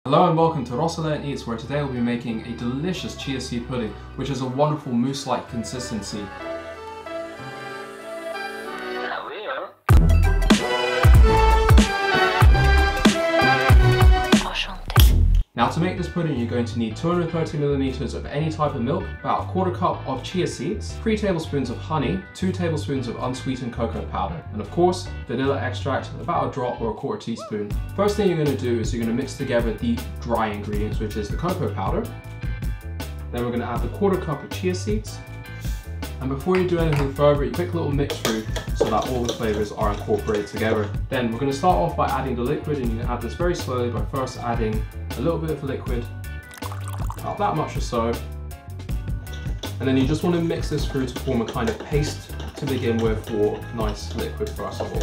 Hello and welcome to Rosale Eats, where today we'll be making a delicious chia seed pudding, which is a wonderful mousse-like consistency. Now to make this pudding, you're going to need 230 milliliters of any type of milk, about a quarter cup of chia seeds, 3 tablespoons of honey, 2 tablespoons of unsweetened cocoa powder, and of course, vanilla extract, about a drop or a quarter teaspoon. First thing you're going to do is you're going to mix together the dry ingredients, which is the cocoa powder. Then we're going to add the quarter cup of chia seeds. And before you do anything further, you quick little mix through so that all the flavors are incorporated together. Then we're going to start off by adding the liquid, and you can add this very slowly by first adding a little bit of liquid, about that much or so. And then you just want to mix this through to form a kind of paste to begin with, or nice liquid first of all.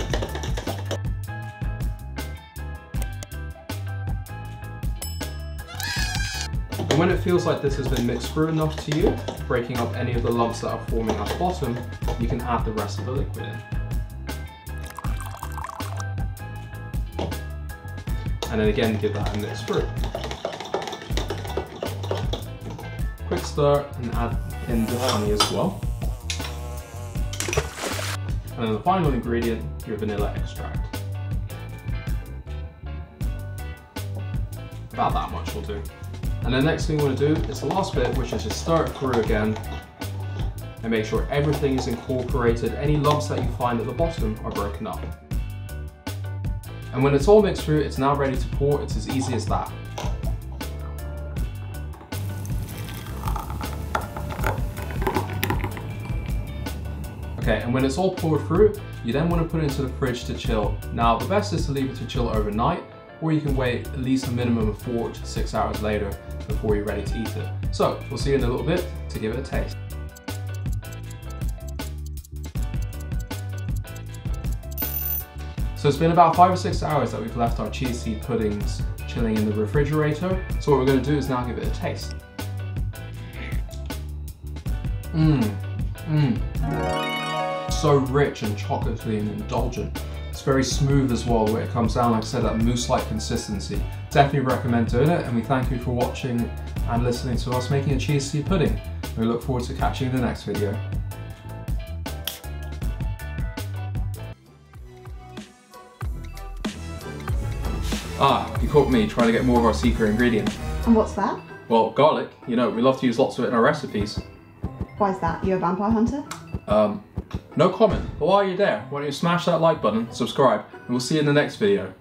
And when it feels like this has been mixed through enough to you, breaking up any of the lumps that are forming at the bottom, you can add the rest of the liquid in. And then again, give that a mix through. Quick stir and add in the honey as well. And then the final ingredient, your vanilla extract. About that much will do. And the next thing you want to do is the last bit, which is just stir it through again and make sure everything is incorporated. Any lumps that you find at the bottom are broken up. And when it's all mixed through, it's now ready to pour. It's as easy as that. Okay, and when it's all poured through, you then want to put it into the fridge to chill. Now, the best is to leave it to chill overnight, or you can wait at least a minimum of 4 to 6 hours later before you're ready to eat it. So, we'll see you in a little bit to give it a taste. So it's been about 5 or 6 hours that we've left our chia seed puddings chilling in the refrigerator. So what we're going to do is now give it a taste. So rich and chocolatey and indulgent. It's very smooth as well where it comes down, like I said, that mousse-like consistency. Definitely recommend doing it, and we thank you for watching and listening to us making a chia seed pudding. We look forward to catching you in the next video. You caught me trying to get more of our secret ingredient. And what's that? Well, garlic. You know, we love to use lots of it in our recipes. Why is that? You a vampire hunter? No comment. But while you're there, why don't you smash that like button, subscribe, and we'll see you in the next video.